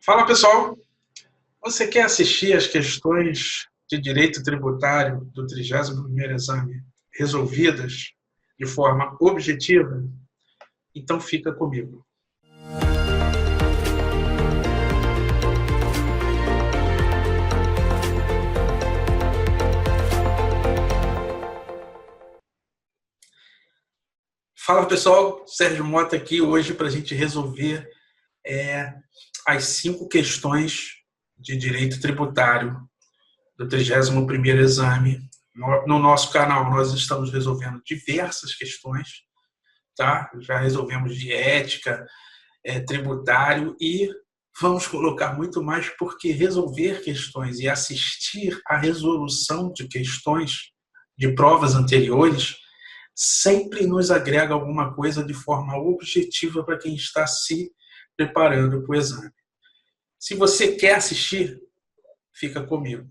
Fala pessoal, você quer assistir as questões de direito tributário do 31º exame resolvidas de forma objetiva? Então fica comigo. Fala pessoal, Sérgio Mota aqui hoje para a gente resolver as 5 questões de direito tributário do 31º exame. No nosso canal nós estamos resolvendo diversas questões, tá? Já resolvemos de ética, tributário e vamos colocar muito mais, porque resolver questões e assistir à resolução de questões de provas anteriores sempre nos agrega alguma coisa de forma objetiva para quem está se preparando para o exame. Se você quer assistir, fica comigo.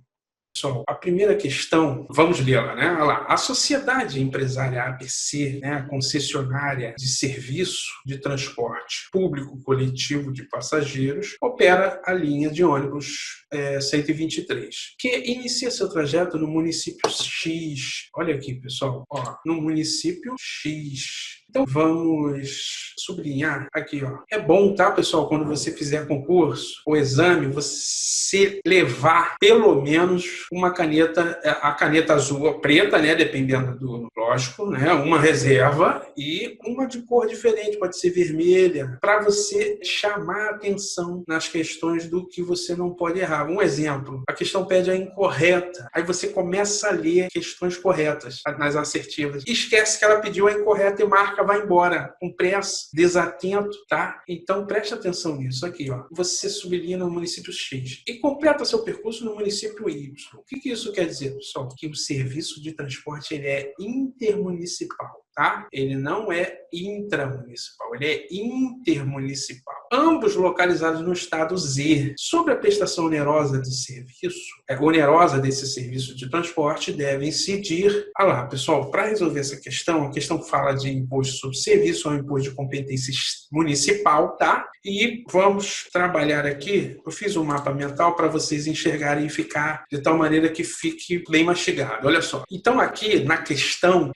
Pessoal, a primeira questão, vamos lê-la, né? Olha lá. A sociedade empresária ABC, né, a concessionária de serviço de transporte público coletivo de passageiros, opera a linha de ônibus 123, que inicia seu trajeto no município X. Olha aqui, pessoal, ó, no município X. Então vamos sublinhar aqui, ó. É bom, tá, pessoal, quando você fizer concurso ou exame, você levar pelo menos uma caneta, a caneta azul ou preta, né, dependendo do, lógico, né, uma reserva e uma de cor diferente, pode ser vermelha, para você chamar a atenção nas questões do que você não pode errar. Um exemplo, a questão pede a incorreta, aí você começa a ler questões corretas nas assertivas. Esquece que ela pediu a incorreta e marca, vai embora, com pressa, desatento, tá? Então preste atenção nisso aqui, ó. Você sublinha no município X e completa seu percurso no município Y. O que isso quer dizer, pessoal? Que o serviço de transporte ele é intermunicipal, tá? Ele não é intramunicipal, ele é intermunicipal. Ambos localizados no estado Z. Sobre a prestação onerosa de serviço, onerosa desse serviço de transporte, devem incidir. Ah lá, pessoal, para resolver essa questão, a questão fala de imposto sobre serviço, é um imposto de competência municipal, tá? E vamos trabalhar aqui, eu fiz um mapa mental para vocês enxergarem e ficar de tal maneira que fique bem mastigado. Olha só. Então aqui, na questão,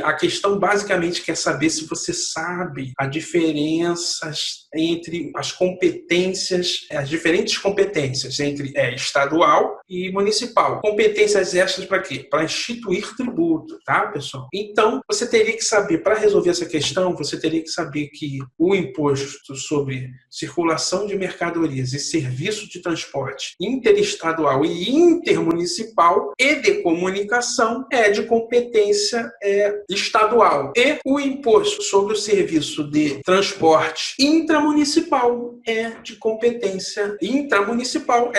a questão basicamente quer saber se você sabe as diferenças entre as competências, as diferentes competências entre estadual e municipal. Competências estas para quê? Para instituir tributo, tá, pessoal? Então, você teria que saber, para resolver essa questão, você teria que saber que o imposto sobre circulação de mercadorias e serviço de transporte interestadual e intermunicipal e de comunicação é de competência estadual. E o imposto sobre o serviço de transporte intramunicipal é de competência municipal,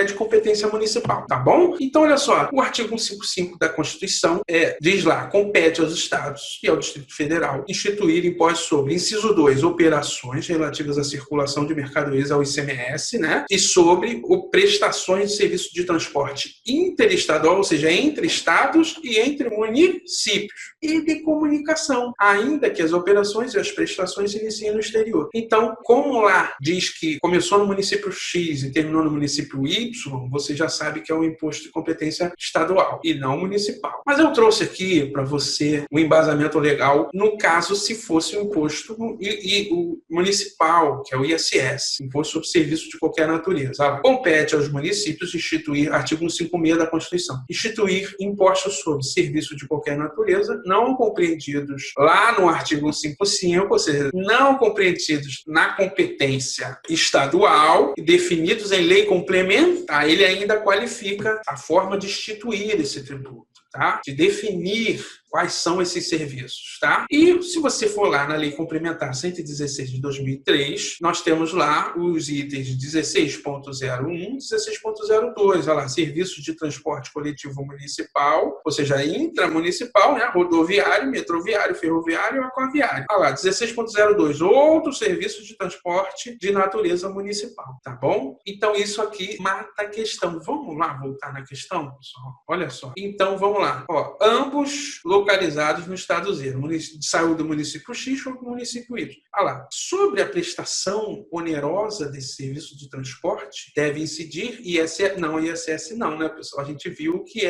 tá bom? Então, olha só, o artigo 155 da Constituição diz lá, compete aos estados e ao Distrito Federal instituir impostos sobre, inciso 2, operações relativas à circulação de mercadorias ao ICMS, né? E sobre prestações de serviço de transporte interestadual, ou seja, entre estados e entre municípios, e de comunicação, ainda que as operações e as prestações se iniciem no exterior. Então, como lá diz que começou no município X e terminou no município Y, você já sabe que é um imposto de competência estadual e não municipal. Mas eu trouxe aqui para você um embasamento legal no caso se fosse um imposto o municipal, que é o ISS, Imposto sobre Serviço de Qualquer Natureza. Compete aos municípios instituir, artigo 156 da Constituição, instituir impostos sobre serviço de qualquer natureza, não compreendidos lá no artigo 155, ou seja, não compreendidos na competência estadual, definidos em lei complementar. Ele ainda qualifica a forma de instituir esse tributo, tá? De definir quais são esses serviços, tá? E se você for lá na Lei Complementar 116 de 2003, nós temos lá os itens 16.01, 16.02, olha lá, serviços de transporte coletivo municipal, ou seja, intramunicipal, né? Rodoviário, metroviário, ferroviário e aquaviário. Olha lá, 16.02, outros serviços de transporte de natureza municipal, tá bom? Então isso aqui mata a questão. Vamos lá voltar na questão, pessoal? Olha só. Então vamos lá. Ó, ambos localizados localizados no estado Z. Saiu do município X ou do município Y. Olha lá. Sobre a prestação onerosa desse serviço de transporte, deve incidir ISS. Não, ISS não, né, pessoal? A gente viu que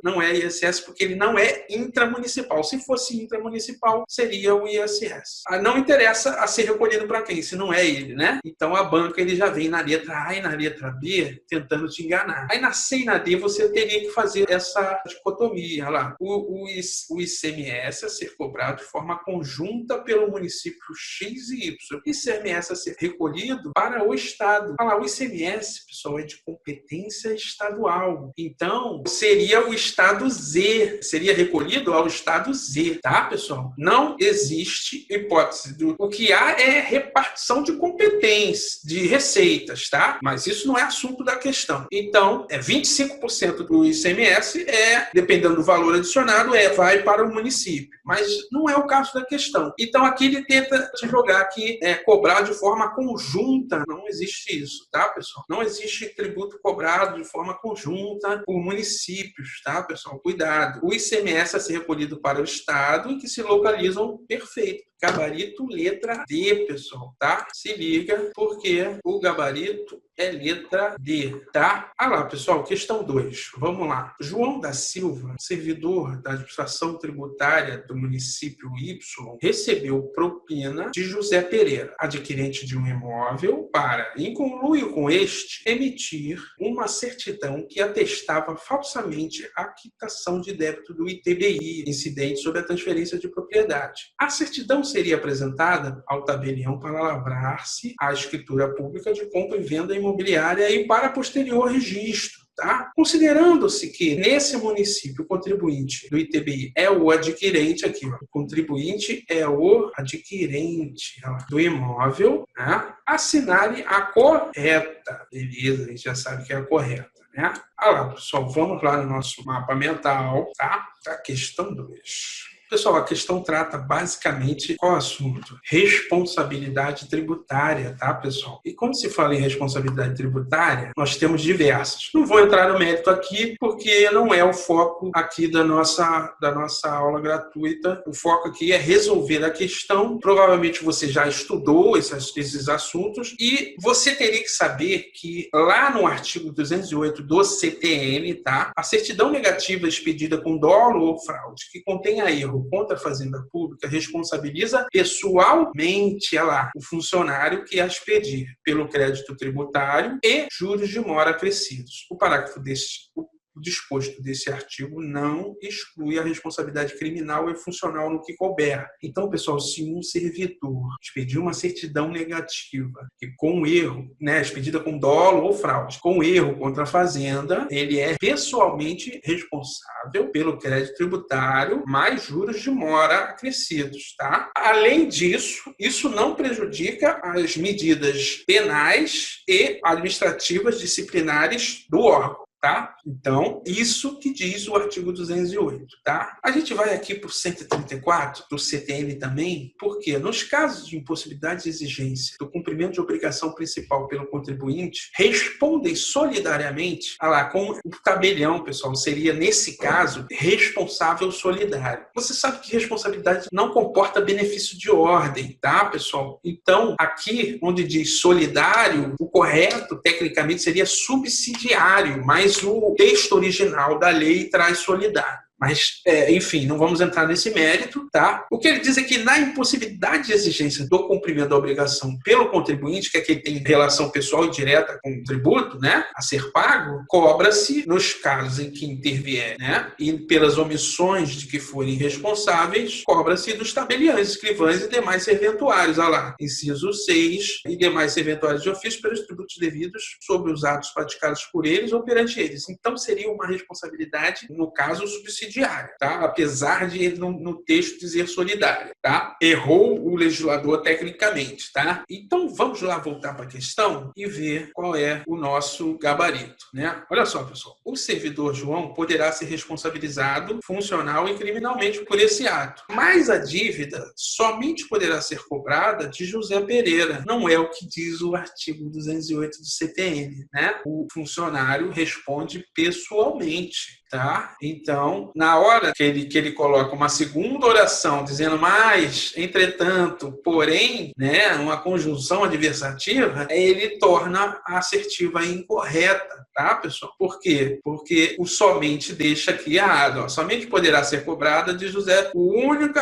não é ISS porque ele não é intramunicipal. Se fosse intramunicipal, seria o ISS. Não interessa a ser recolhido para quem, se não é ele, né? Então a banca ele já vem na letra A e na letra B tentando te enganar. Aí na C e na D você teria que fazer essa dicotomia. Olha lá. O ICMS a ser cobrado de forma conjunta pelo município X e Y. ICMS a ser recolhido para o Estado. Olha lá, o ICMS, pessoal, é de competência estadual. Então, seria o Estado Z. Seria recolhido ao Estado Z, tá, pessoal? Não existe hipótese. O que há é repartição de competências, de receitas, tá? Mas isso não é assunto da questão. Então, 25% do ICMS dependendo do valor adicionado, vai para o município. Mas não é o caso da questão. Então, aqui ele tenta te jogar que cobrar de forma conjunta. Não existe isso, tá, pessoal? Não existe tributo cobrado de forma conjunta por municípios, tá, pessoal? Cuidado. O ICMS a ser recolhido para o Estado e que se localizam perfeito. Gabarito letra D, pessoal, tá? Se liga, porque o gabarito é letra D, tá? Ah lá, pessoal, questão 2. Vamos lá. João da Silva, servidor da administração tributária do município Y, recebeu propina de José Pereira, adquirente de um imóvel, para, em conluio com este, emitir uma certidão que atestava falsamente a quitação de débito do ITBI, incidente sobre a transferência de propriedade. A certidão seria apresentada ao tabelião para lavrar-se a escritura pública de compra e venda imobiliária e para posterior registro. Tá? Considerando-se que nesse município o contribuinte do ITBI é o adquirente aqui, ó. O contribuinte é o adquirente do imóvel, né? Assinale a correta. Beleza, a gente já sabe que é a correta, né? Olha lá, pessoal, vamos lá no nosso mapa mental, tá? A questão 2. Pessoal, a questão trata basicamente qual assunto? Responsabilidade tributária, tá, pessoal? E quando se fala em responsabilidade tributária, nós temos diversas. Não vou entrar no mérito aqui, porque não é o foco aqui da nossa aula gratuita. O foco aqui é resolver a questão. Provavelmente você já estudou esses assuntos e você teria que saber que lá no artigo 208 do CTN, tá? A certidão negativa expedida com dolo ou fraude, que contenha erro contra a Fazenda Pública, responsabiliza pessoalmente o funcionário que a expedir pelo crédito tributário e juros de mora acrescidos. O disposto desse artigo não exclui a responsabilidade criminal e funcional no que couber. Então, pessoal, se um servidor expedir uma certidão negativa que com erro, expedida com dolo ou fraude, com erro contra a Fazenda, ele é pessoalmente responsável pelo crédito tributário mais juros de mora acrescidos, tá? Além disso, isso não prejudica as medidas penais e administrativas disciplinares do órgão. Tá? Então, isso que diz o artigo 208. Tá? A gente vai aqui para o 134 do CTN também, porque nos casos de impossibilidade de exigência do cumprimento de obrigação principal pelo contribuinte, respondem solidariamente, com o tabelião, pessoal, seria, nesse caso, responsável solidário. Você sabe que responsabilidade não comporta benefício de ordem, tá, pessoal? Então, aqui, onde diz solidário, o correto, tecnicamente, seria subsidiário, mas o texto original da lei traz solidário. Mas, enfim, não vamos entrar nesse mérito, tá? O que ele diz é que na impossibilidade de exigência do cumprimento da obrigação pelo contribuinte, que é quem tem relação pessoal e direta com o tributo, a ser pago, cobra-se nos casos em que intervier, e pelas omissões de que forem responsáveis, cobra-se dos tabeliães, escrivães e demais serventuários, inciso 6, e demais serventuários de ofício pelos tributos devidos sobre os atos praticados por eles ou perante eles. Então, seria uma responsabilidade, no caso, subsidiária. Tá? Apesar de ele no texto dizer solidária. Tá? Errou o legislador tecnicamente. Tá? Então, vamos lá voltar para a questão e ver qual é o nosso gabarito. Olha só, pessoal. O servidor João poderá ser responsabilizado funcional e criminalmente por esse ato. Mas a dívida somente poderá ser cobrada de José Pereira. Não é o que diz o artigo 208 do CTN. O funcionário responde pessoalmente. tá? Então, na hora que ele coloca uma segunda oração dizendo mais, entretanto, porém, né, uma conjunção adversativa, ele torna a assertiva incorreta, tá, pessoal? Por quê? Porque o somente deixa aqui errado. Ó. Somente poderá ser cobrada de José o único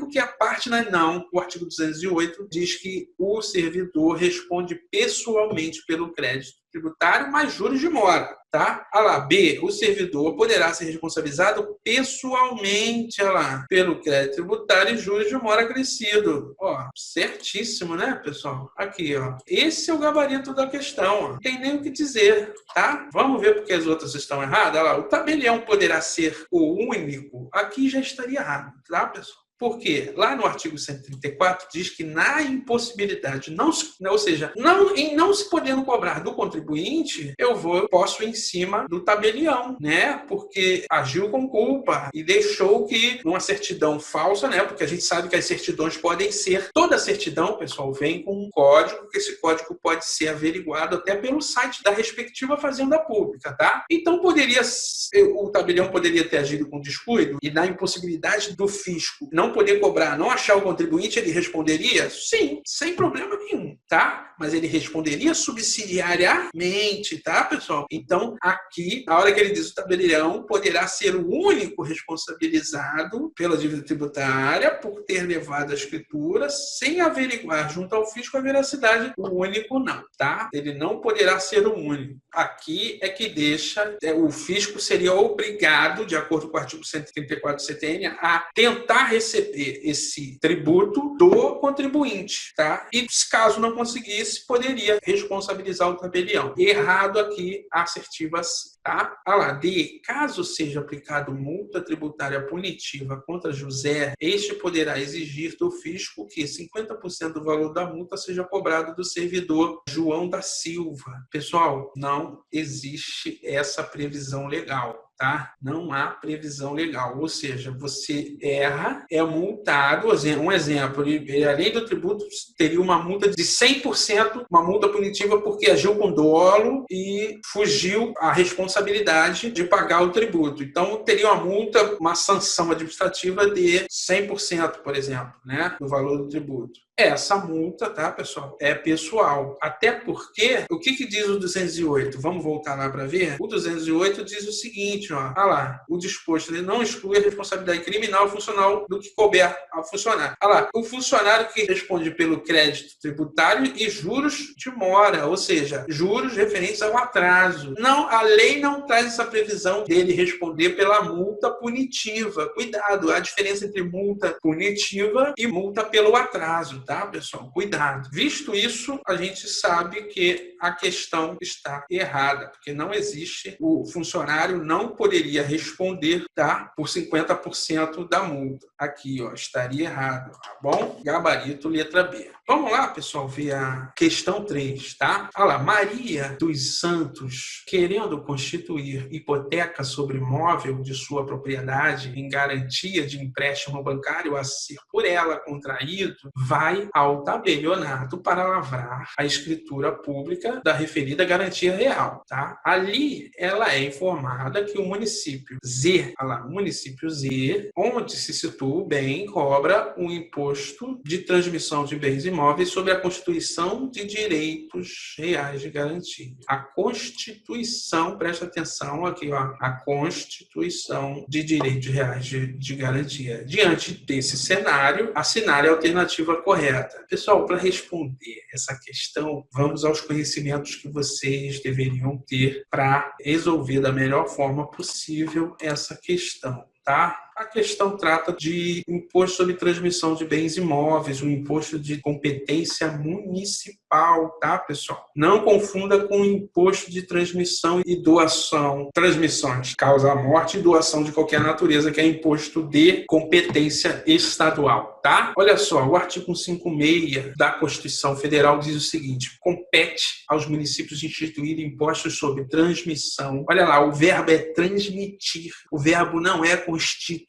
que a parte não. O artigo 208 diz que o servidor responde pessoalmente pelo crédito tributário mais juros de mora, tá? Olha lá, B, o servidor poderá ser responsabilizado pessoalmente, olha lá, pelo crédito tributário e juros de mora acrescido. Ó, certíssimo, né, pessoal? Aqui, ó. Esse é o gabarito da questão, ó. Não tem nem o que dizer, tá? Vamos ver porque as outras estão erradas. Olha lá, o tabelião poderá ser o único. Aqui já estaria errado, tá, pessoal? Porque lá no artigo 134 diz que na impossibilidade, em não se podendo cobrar do contribuinte, eu posso ir em cima do tabelião, né? Porque agiu com culpa e deixou que numa certidão falsa, né? Porque a gente sabe que as certidões podem ser, toda certidão, pessoal, vem com um código, que esse código pode ser averiguado até pelo site da respectiva fazenda pública, tá? Então o tabelião poderia ter agido com descuido e na impossibilidade do fisco não poder cobrar, não achar o contribuinte, ele responderia? Sim, sem problema nenhum, tá? Mas ele responderia subsidiariamente, tá, pessoal? Então, aqui, na hora que ele diz o tabelião, poderá ser o único responsabilizado pela dívida tributária por ter levado a escritura sem averiguar junto ao fisco a veracidade. O único não, tá? Ele não poderá ser o único. Aqui é que deixa, o fisco seria obrigado, de acordo com o artigo 134 do CTN, a tentar receber esse tributo do contribuinte, tá? E caso não conseguisse, poderia responsabilizar o tabelião. Errado aqui, a assertiva C, tá? Ah lá, D. Caso seja aplicado multa tributária punitiva contra José, este poderá exigir do fisco que 50% do valor da multa seja cobrado do servidor João da Silva. Pessoal, não existe essa previsão legal. Tá? Não há previsão legal, ou seja, você erra, é multado, um exemplo, ele, além do tributo, teria uma multa de 100%, uma multa punitiva porque agiu com dolo e fugiu à responsabilidade de pagar o tributo. Então, teria uma multa, uma sanção administrativa de 100%, por exemplo, né, do valor do tributo. Essa multa, tá, pessoal, é pessoal. Até porque, o que diz o 208? Vamos voltar lá para ver? O 208 diz o seguinte, ó. Ah lá, o disposto, ele não exclui a responsabilidade criminal funcional do que couber ao funcionário. Ah lá, o funcionário que responde pelo crédito tributário e juros de mora, ou seja, juros referentes ao atraso. Não, a lei não traz essa previsão dele responder pela multa punitiva. Cuidado, a diferença entre multa punitiva e multa pelo atraso. Tá, pessoal? Cuidado. Visto isso, a gente sabe que a questão está errada, porque não existe, o funcionário não poderia responder, tá, por 50% da multa. Aqui, ó, estaria errado, tá bom? Gabarito, letra B. Vamos lá, pessoal, ver a questão 3, tá? Olha lá, Maria dos Santos, querendo constituir hipoteca sobre imóvel de sua propriedade em garantia de empréstimo bancário a ser por ela contraído, vai ao tabelionato para lavrar a escritura pública da referida garantia real, tá? Ali, ela é informada que o município Z, olha lá, o município Z, onde se situa o bem, cobra um imposto de transmissão de bens imóveis sobre a constituição de direitos reais de garantia. A Constituição, presta atenção aqui, ó, a Constituição de direitos reais de garantia. Diante desse cenário, assinale a alternativa correta. Pessoal, para responder essa questão, vamos aos conhecimentos que vocês deveriam ter para resolver da melhor forma possível essa questão, tá? A questão trata de imposto sobre transmissão de bens imóveis, um imposto de competência municipal, tá, pessoal? Não confunda com o imposto de transmissão e doação. Transmissões causa a morte e doação de qualquer natureza, que é imposto de competência estadual, tá? Olha só, o artigo 156 da Constituição Federal diz o seguinte: compete aos municípios instituir impostos sobre transmissão. Olha lá, o verbo é transmitir, o verbo não é constituir,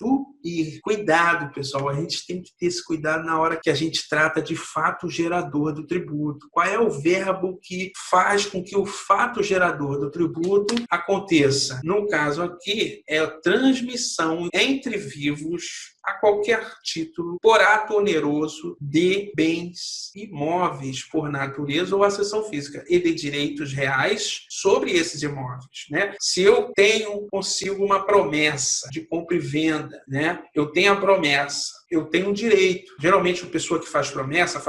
E cuidado, pessoal, a gente tem que ter esse cuidado na hora que a gente trata de fato gerador do tributo. Qual é o verbo que faz com que o fato gerador do tributo aconteça? No caso aqui, é a transmissão entre vivos a qualquer título, por ato oneroso, de bens imóveis por natureza ou acessão física e de direitos reais sobre esses imóveis, né? Se eu consigo uma promessa de compra e venda, né? Eu tenho a promessa, eu tenho um direito. Geralmente a pessoa que faz promessa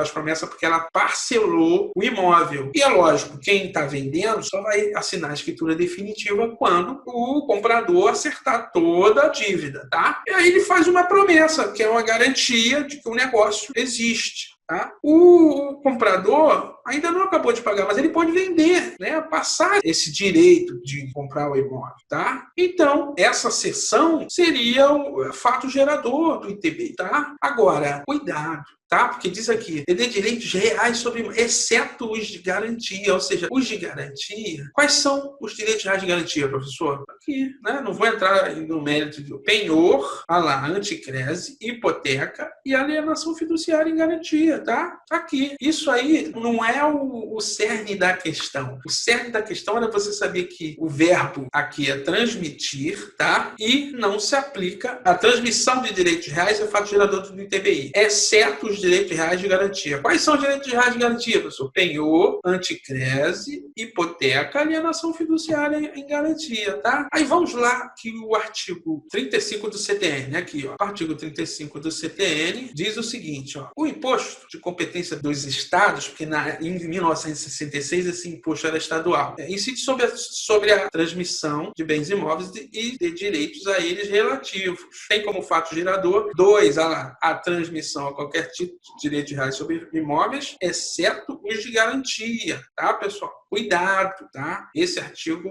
porque ela parcelou o imóvel. E é lógico, quem está vendendo só vai assinar a escritura definitiva quando o comprador acertar toda a dívida, tá? E aí ele faz uma promessa, que é uma garantia de que o negócio existe. Tá? O comprador ainda não acabou de pagar, mas ele pode vender, né? Passar esse direito de comprar o imóvel. Tá? Então, essa cessão seria o fato gerador do ITBI. Tá? Agora, cuidado. Tá? Porque diz aqui, de direitos reais sobre, exceto os de garantia, ou seja, os de garantia. Quais são os direitos reais de garantia, professor? Aqui, né? Não vou entrar no mérito de penhor, anticrese, hipoteca e alienação fiduciária em garantia, tá? Aqui. Isso aí não é o cerne da questão. O cerne da questão era você saber que o verbo aqui é transmitir, tá? E não se aplica a transmissão de direitos reais é fato gerador do ITBI, exceto os direitos reais de garantia. Quais são os direitos reais de garantia, professor? Penhor, anticrese, hipoteca, alienação fiduciária em garantia, tá? Aí vamos lá que o artigo 35 do CTN, aqui, ó. O artigo 35 do CTN diz o seguinte, ó. O imposto de competência dos estados, porque em 1966 esse imposto era estadual, incide sobre a transmissão de bens imóveis e de direitos a eles relativos. Tem como fato gerador, 2, a transmissão a qualquer tipo de direitos reais sobre imóveis, exceto os de garantia, tá, pessoal? Cuidado, tá? Esse artigo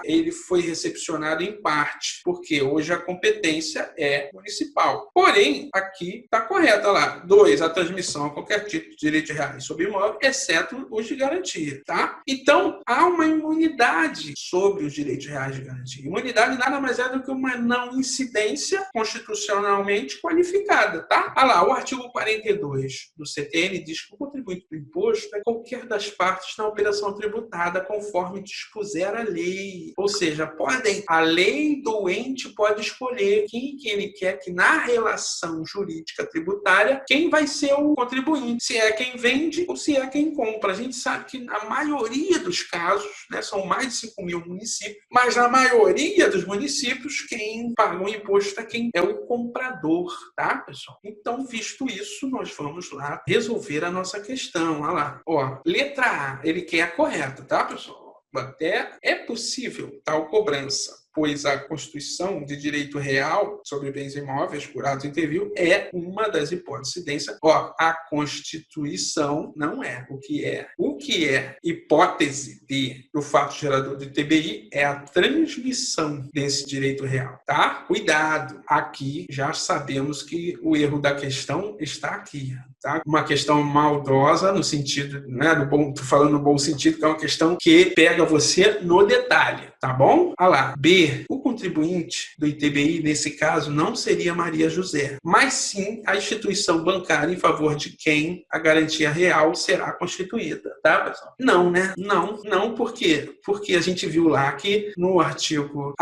ele foi recepcionado em parte, porque hoje a competência é municipal. Porém, aqui está correto, lá. 2, a transmissão a qualquer tipo de direito reais sobre imóvel, exceto os de garantia, tá? Então, há uma imunidade sobre os direitos reais de garantia. Imunidade nada mais é do que uma não incidência constitucionalmente qualificada, tá? Lá, o artigo 42 do CTN diz que o contribuinte do imposto é qualquer das partes na operação tributada conforme dispuser a lei. Ou seja, a lei do ente pode escolher quem que ele quer que na relação jurídica tributária, quem vai ser o contribuinte, se é quem vende ou se é quem compra. A gente sabe que na maioria dos casos, né, são mais de 5 mil municípios, mas na maioria dos municípios, quem paga o imposto é quem é o comprador, tá, pessoal? Então, visto isso, nós vamos lá resolver a nossa questão. Olha lá. Ó, letra A, ele quer a correta, tá, pessoal? Até é possível tal cobrança, pois a constituição de direito real sobre bens imóveis por ato interview é uma das hipóteses de incidência. A Constituição não é. O que é? O que é hipótese do fato gerador do ITBI é a transmissão desse direito real, tá? Cuidado! Aqui já sabemos que o erro da questão está aqui, tá? Uma questão maldosa no sentido, né, tô falando no bom sentido, que é uma questão que pega você no detalhe, tá bom? Olha lá, B. O contribuinte do ITBI, nesse caso, não seria Maria José, mas sim a instituição bancária em favor de quem a garantia real será constituída, tá, pessoal? Não, né? Não, por quê? Porque a gente viu lá que no artigo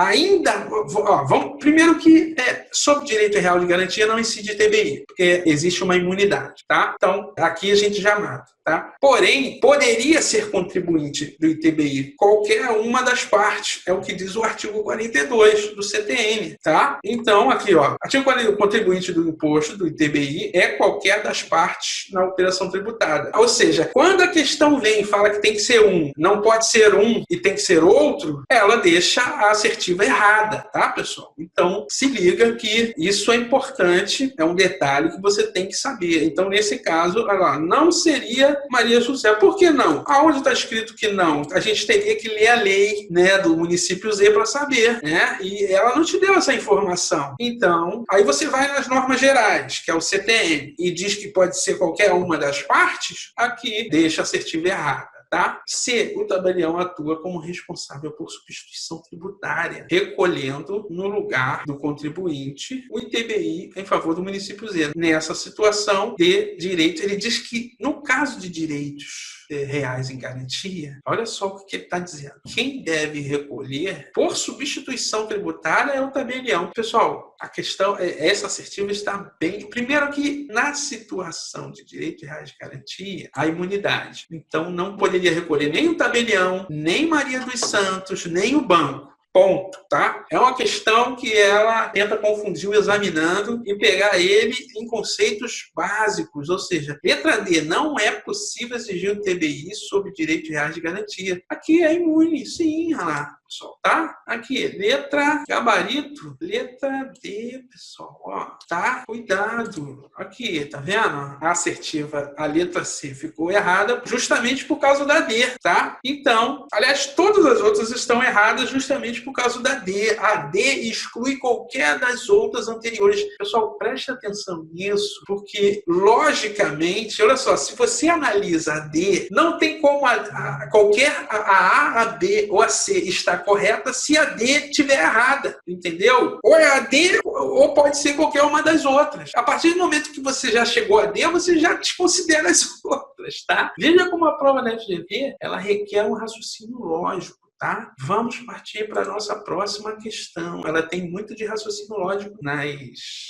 primeiro que sobre direito real de garantia não incide ITBI, porque existe uma imunidade, tá? Então, aqui a gente já mata. Tá? Porém, poderia ser contribuinte do ITBI qualquer uma das partes, é o que diz o artigo 42 do CTN, tá? Então, aqui, ó, artigo 42, contribuinte do imposto do ITBI é qualquer das partes na operação tributada. Ou seja, quando a questão vem e fala que tem que ser um, não pode ser um e tem que ser outro, ela deixa a assertiva errada, tá, pessoal? Então, se liga que isso é importante, é um detalhe que você tem que saber. Então, nesse caso, olha lá, não seria Maria José. Por que não? Aonde está escrito que não? A gente teria que ler a lei, né, do município Z para saber, né? E ela não te deu essa informação. Então, aí você vai nas normas gerais, que é o CTN, e diz que pode ser qualquer uma das partes, aqui deixa a assertiva errada. tá? C, o tabelião atua como responsável por substituição tributária, recolhendo no lugar do contribuinte o ITBI em favor do município Z. Nessa situação de direito, ele diz que no caso de direitos reais em garantia, olha só o que ele está dizendo. Quem deve recolher por substituição tributária é o tabelião. Pessoal, a questão, essa assertiva está bem... Primeiro que na situação de direito reais de garantia, a imunidade. Então, não poderia recolher nem o tabelião, nem Maria dos Santos, nem o banco. Ponto, tá? É uma questão que ela tenta confundir o examinando e pegar ele em conceitos básicos, ou seja, letra D, não é possível exigir o TBI sobre direitos reais de garantia. Aqui é imune, sim, olha lá, pessoal, tá? Aqui, letra gabarito, letra D, pessoal, ó, tá? Cuidado. Aqui, tá vendo? A assertiva, a letra C ficou errada justamente por causa da D, tá? Então, aliás, todas as outras estão erradas justamente por causa da D. A D exclui qualquer das outras anteriores. Pessoal, preste atenção nisso, porque, logicamente, olha só, se você analisa a D, não tem como qualquer A, B ou a C estar correta se a D estiver errada, entendeu? Ou é a D, ou pode ser qualquer uma das outras. A partir do momento que você já chegou a D, você já desconsidera as outras, tá? Veja como a prova da FGV, ela requer um raciocínio lógico. Tá? Vamos partir para a nossa próxima questão. Ela tem muito de raciocínio lógico nas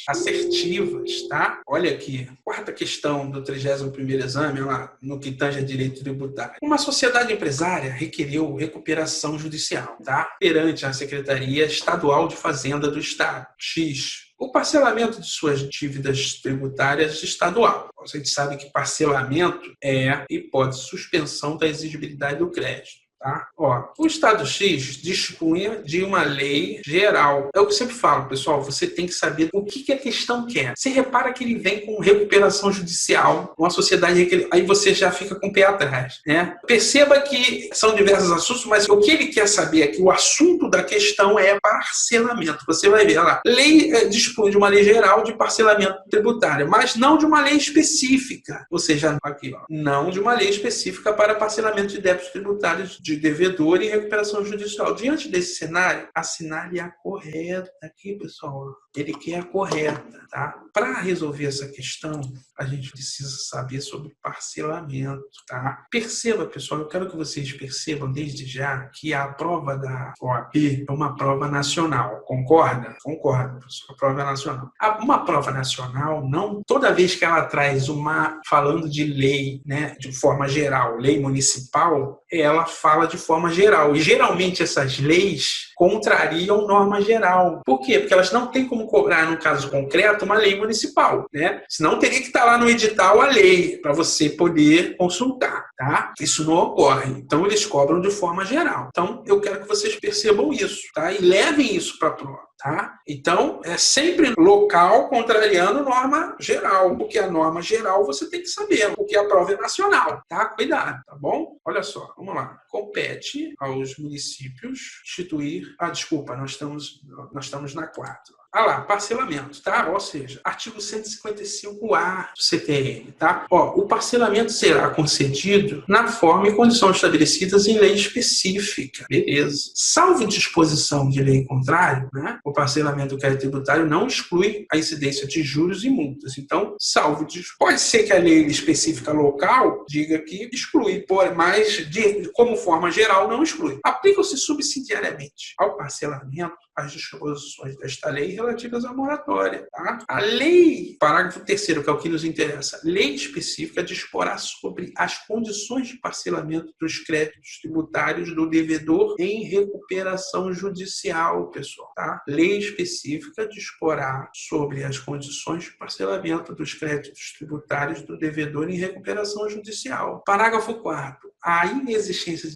assertivas. Tá? Olha aqui, quarta questão do 31º exame, lá, no que tange a direito tributário. Uma sociedade empresária requereu recuperação judicial, tá? Perante a Secretaria Estadual de Fazenda do Estado, X. O parcelamento de suas dívidas tributárias estadual. A gente sabe que parcelamento é hipótese de suspensão da exigibilidade do crédito. Tá? Ó, o Estado X dispunha de uma lei geral. É o que eu sempre falo, pessoal, você tem que saber o que a questão quer. Você repara que ele vem com recuperação judicial, uma sociedade que aí você já fica com o pé atrás, né? Perceba que são diversos assuntos, mas o que ele quer saber é que o assunto da questão é parcelamento. Você vai ver lá, lei dispõe de uma lei geral de parcelamento tributário, mas não de uma lei específica. Ou seja, aqui, ó, não de uma lei específica para parcelamento de débitos tributários de devedor e recuperação judicial. Diante desse cenário, assinale a correta. Aqui, pessoal, ele quer a correta, tá? Para resolver essa questão, a gente precisa saber sobre parcelamento, tá? Perceba, pessoal, eu quero que vocês percebam desde já que a prova da OAB é uma prova nacional. Concorda? Concorda, pessoal. A prova é nacional. Uma prova nacional, não toda vez que ela traz falando de lei, né, de forma geral, lei municipal, ela fala de forma geral. E geralmente essas leis contrariam norma geral. Por quê? Porque elas não têm como cobrar, no caso concreto, uma lei municipal, né? Senão teria que estar lá no edital a lei para você poder consultar, tá? Isso não ocorre. Então eles cobram de forma geral. Então eu quero que vocês percebam isso, tá? E levem isso para a prova. Tá? Então, é sempre local contrariando norma geral, porque a norma geral você tem que saber, porque a prova é nacional, tá? Cuidado, tá bom? Olha só, vamos lá. Compete aos municípios instituir... desculpa, nós estamos na 4. Lá, parcelamento, tá? Ou seja, artigo 155A do CTN, tá? O parcelamento será concedido na forma e condições estabelecidas em lei específica. Beleza. Salvo disposição de lei contrária, né? O parcelamento do crédito tributário não exclui a incidência de juros e multas. Então, pode ser que a lei específica local diga que exclui, mas como forma geral não exclui. Aplicam-se subsidiariamente ao parcelamento as disposições desta lei relativas à moratória. Tá? A lei, parágrafo 3º, que é o que nos interessa, lei específica disporá sobre as condições de parcelamento dos créditos tributários do devedor em recuperação judicial, pessoal. Tá? Lei específica disporá sobre as condições de parcelamento dos créditos tributários do devedor em recuperação judicial. Parágrafo 4º. A inexistência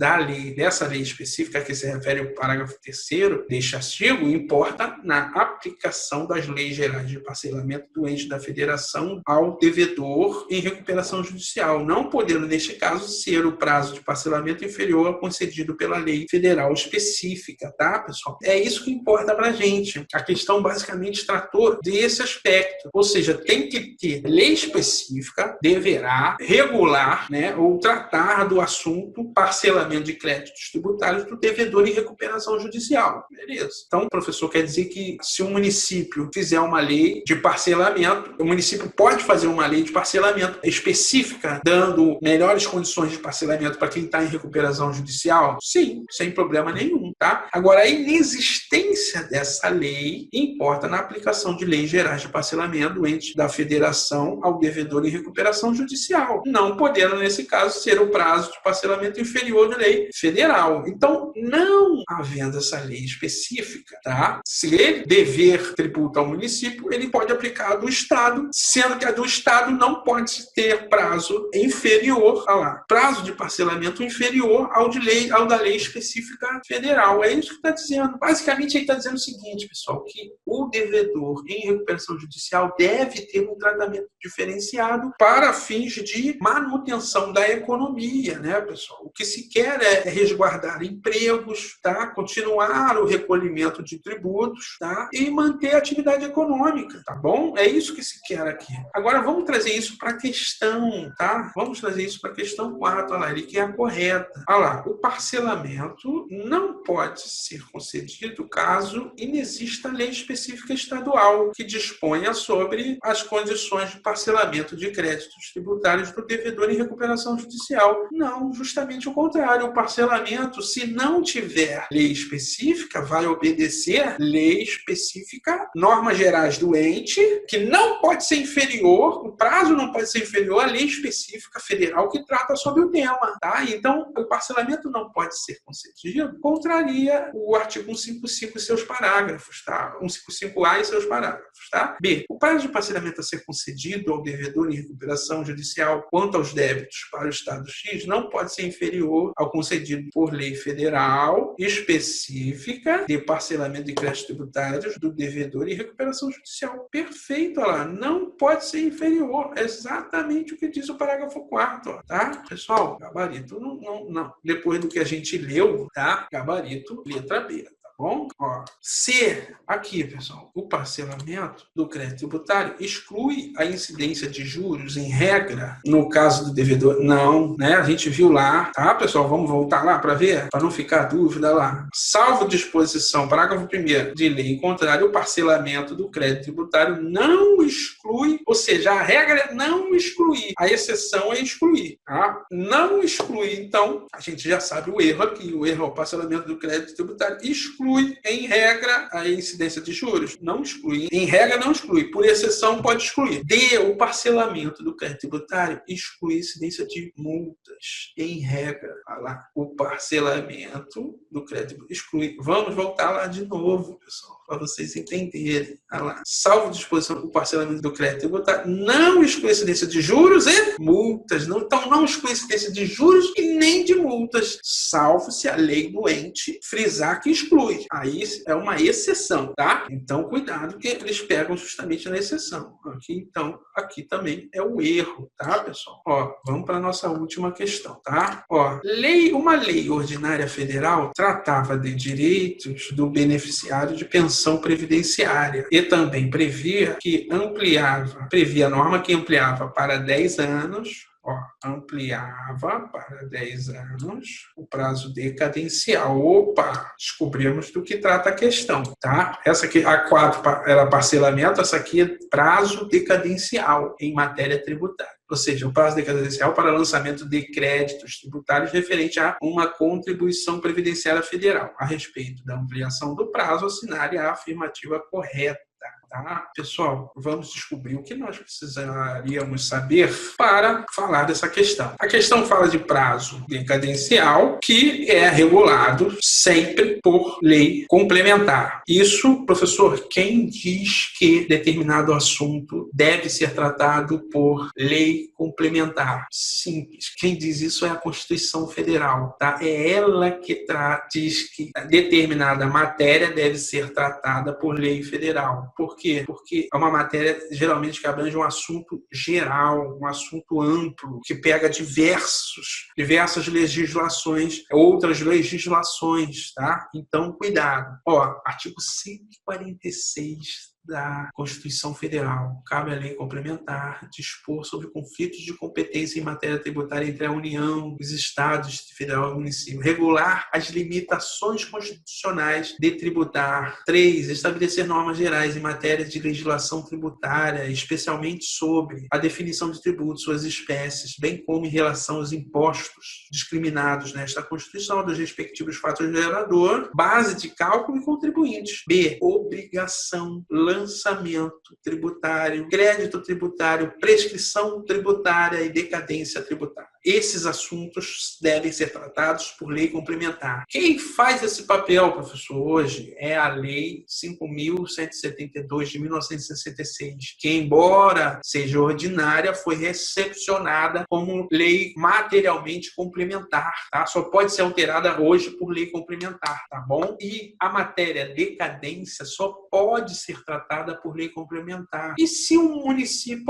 dessa lei específica, que se refere ao parágrafo 3º deste artigo, importa na aplicação das leis gerais de parcelamento do ente da federação ao devedor em recuperação judicial, não podendo, neste caso, ser o prazo de parcelamento inferior ao concedido pela lei federal específica, tá, pessoal? É isso que importa pra gente. A questão basicamente tratou desse aspecto, ou seja, tem que ter lei específica, deverá regular, né, ou tratar do assunto assunto parcelamento de créditos tributários do devedor em recuperação judicial. Beleza. Então, o professor quer dizer que se um município fizer uma lei de parcelamento, o município pode fazer uma lei de parcelamento específica, dando melhores condições de parcelamento para quem está em recuperação judicial? Sim, sem problema nenhum, tá? Agora, a inexistência dessa lei importa na aplicação de leis gerais de parcelamento do ente da federação ao devedor em recuperação judicial, não podendo, nesse caso, ser o prazo de parcelamento inferior da lei federal. Então, não havendo essa lei específica, tá? Se ele dever tributo ao município, ele pode aplicar a do Estado, sendo que a do Estado não pode ter prazo inferior, prazo de parcelamento inferior ao da lei específica federal. É isso que está dizendo. Basicamente, ele está dizendo o seguinte, pessoal, que o devedor em recuperação judicial deve ter um tratamento diferenciado para fins de manutenção da economia, né, pessoal? O que se quer é resguardar empregos, tá? Continuar o recolhimento de tributos, tá? E manter a atividade econômica, tá bom? É isso que se quer aqui. Agora, vamos trazer isso para a questão, tá? Vamos trazer isso para a questão 4, olha lá, ele que é a correta. Olha lá, o parcelamento não pode ser concedido caso inexista lei específica estadual que disponha sobre as condições de parcelamento de créditos tributários do devedor em recuperação judicial. Não, justamente o contrário. O parcelamento, se não tiver lei específica, vai obedecer lei específica, normas gerais do ente, que não pode ser inferior, o prazo não pode ser inferior à lei específica federal que trata sobre o tema, tá? Então, o parcelamento não pode ser concedido, contraria o artigo 155 e seus parágrafos, tá? 155A e seus parágrafos, tá? B. O prazo de parcelamento a ser concedido ao devedor em recuperação judicial quanto aos débitos para o Estado X não pode ser inferior ao concedido por lei federal específica de parcelamento de créditos tributários do devedor em recuperação judicial. Perfeito, olha lá. Não pode ser inferior. É exatamente o que diz o parágrafo 4º, tá? Pessoal, gabarito não. Depois do que a gente leu, tá? Gabarito, letra B. Bom, se aqui, pessoal, o parcelamento do crédito tributário exclui a incidência de juros em regra no caso do devedor, não, né? A gente viu lá, tá, pessoal? Vamos voltar lá para ver, para não ficar dúvida lá. Salvo disposição, parágrafo 1º de lei contrária, o parcelamento do crédito tributário não exclui, ou seja, a regra é não excluir, a exceção é excluir, tá? Não exclui, então, a gente já sabe o erro aqui, o erro é o parcelamento do crédito tributário exclui, em regra, a incidência de juros? Não exclui. Em regra, não exclui. Por exceção, pode excluir. D. O parcelamento do crédito tributário exclui a incidência de multas. Em regra, olha lá, o parcelamento do crédito exclui. Vamos voltar lá de novo, pessoal, para vocês entenderem. Olha lá. Salvo disposição do parcelamento do crédito tributário, não exclui a incidência de juros e multas. Não, então, não exclui a incidência de juros e nem de multas, salvo se a lei do ente frisar que exclui. Aí é uma exceção, tá? Então, cuidado que eles pegam justamente na exceção. Então, aqui também é o erro, tá, pessoal? Vamos para a nossa última questão, tá? Uma lei ordinária federal tratava de direitos do beneficiário de pensão previdenciária e também previa a norma que ampliava para 10 anos, ampliava para 10 anos o prazo decadencial. Opa, descobrimos do que trata a questão, tá? Essa aqui, a 4 era parcelamento, essa aqui é prazo decadencial em matéria tributária. Ou seja, o prazo decadencial para lançamento de créditos tributários referente a uma contribuição previdenciária federal. A respeito da ampliação do prazo, assinale a afirmativa correta. Tá? Pessoal, vamos descobrir o que nós precisaríamos saber para falar dessa questão. A questão fala de prazo decadencial, que é regulado sempre por lei complementar. Isso, professor, quem diz que determinado assunto deve ser tratado por lei complementar? Simples. Quem diz isso é a Constituição Federal, tá? É ela que diz que determinada matéria deve ser tratada por lei federal. Por quê? Porque é uma matéria geralmente que abrange um assunto geral, um assunto amplo, que pega diversas legislações, outras legislações, tá? Então, cuidado. Artigo 146 da Constituição Federal. Cabe à lei complementar dispor sobre conflitos de competência em matéria tributária entre a União, os Estados, Federal e município. Regular as limitações constitucionais de tributar. 3. Estabelecer normas gerais em matéria de legislação tributária, especialmente sobre a definição de tributos, suas espécies, bem como em relação aos impostos discriminados nesta Constituição dos respectivos fatos gerador, base de cálculo e contribuintes. B. Obrigação, lançamento tributário, crédito tributário, prescrição tributária e decadência tributária. Esses assuntos devem ser tratados por lei complementar. Quem faz esse papel, professor, hoje é a Lei 5.172 de 1966, que, embora seja ordinária, foi recepcionada como lei materialmente complementar, tá? Só pode ser alterada hoje por lei complementar, tá bom? E a matéria decadência só pode ser tratada por lei complementar. E se um município,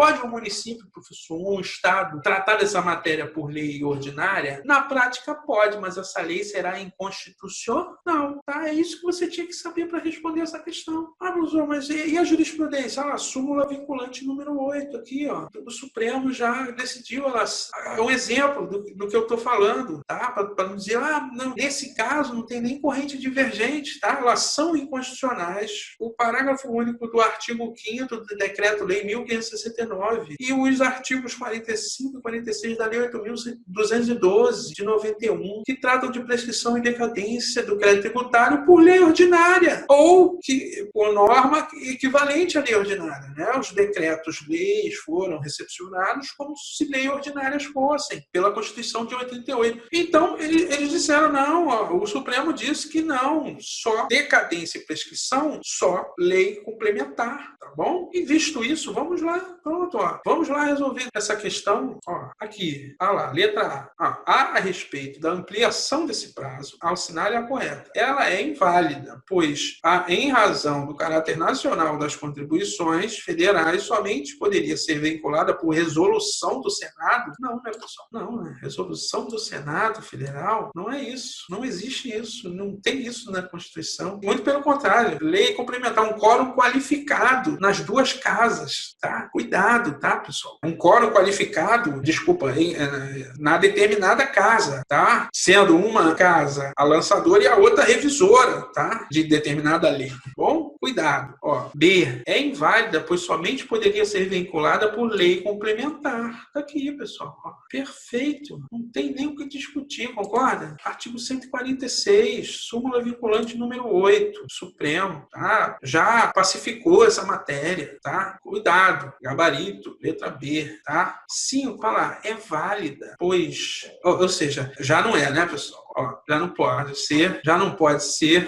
professor, ou um estado, tratar dessa matéria por lei ordinária? Na prática pode, mas essa lei será inconstitucional, tá? É isso que você tinha que saber para responder essa questão. Ah, professor, mas e a jurisprudência? A súmula vinculante número 8 aqui, ó. O Supremo já decidiu, é um exemplo do que eu estou falando, tá? Para não dizer, não, nesse caso não tem nem corrente divergente, tá? Elas são inconstitucionais. O parágrafo único do artigo 5º do Decreto-Lei 1569 e os artigos 45 e 46 da Lei 8.212 de 91, que tratam de prescrição e decadência do crédito tributário por lei ordinária, ou por norma equivalente à lei ordinária, né? Os decretos-leis foram recepcionados como se leis ordinárias fossem, pela Constituição de 88. Então, eles disseram, não, o Supremo disse que não, só decadência e prescrição, só lei complementar, tá bom? E visto isso, vamos lá, pronto, ó. Vamos lá resolver essa questão, ó, aqui, lá, letra A. A respeito da ampliação desse prazo, a assinale a correta. Ela é inválida, pois, em razão do caráter nacional das contribuições federais, somente poderia ser vinculada por resolução do Senado. Não, né, pessoal? Não, né? Resolução do Senado Federal não é isso. Não existe isso. Não tem isso na Constituição. Muito pelo contrário. Lei complementar, um quórum qualificado nas duas casas, tá? Cuidado, tá, pessoal? Um quórum qualificado, desculpa, na determinada casa, tá? Sendo uma casa a lançadora e a outra revisora, tá? De determinada lei. Bom, cuidado. Ó, B. É inválida, pois somente poderia ser vinculada por lei complementar. Tá aqui, pessoal. Ó, perfeito. Não tem nem o que discutir, concorda? Artigo 146, súmula vinculante número 8, Supremo, tá? Já pacificou essa matéria, tá? Cuidado. Gabarito, letra B, tá? 5, fala, é válida, pois, ou seja, já não é, né, pessoal? Ó, já não pode ser,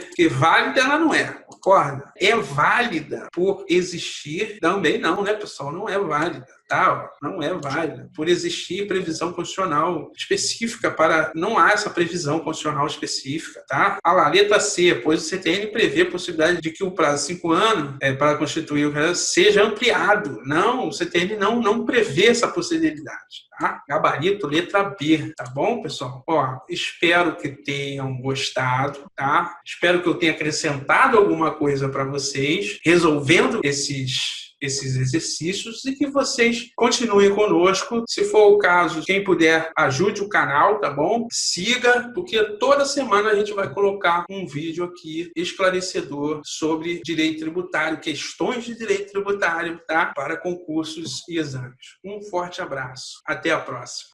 porque válida ela não é, concorda? É válida por existir, também não, né, pessoal? Não é válida. Tá, não é válida por existir previsão constitucional específica não há essa previsão constitucional específica, tá? Lá, letra C, pois o CTN prevê a possibilidade de que o prazo de 5 anos para constituir o caso seja ampliado. Não, o CTN não prevê essa possibilidade, tá? Gabarito, letra B, tá bom, pessoal? Ó, espero que tenham gostado, tá? Espero que eu tenha acrescentado alguma coisa para vocês, resolvendo esses exercícios e que vocês continuem conosco. Se for o caso, quem puder, ajude o canal, tá bom? Siga, porque toda semana a gente vai colocar um vídeo aqui esclarecedor sobre direito tributário, questões de direito tributário, tá? Para concursos e exames. Um forte abraço. Até a próxima.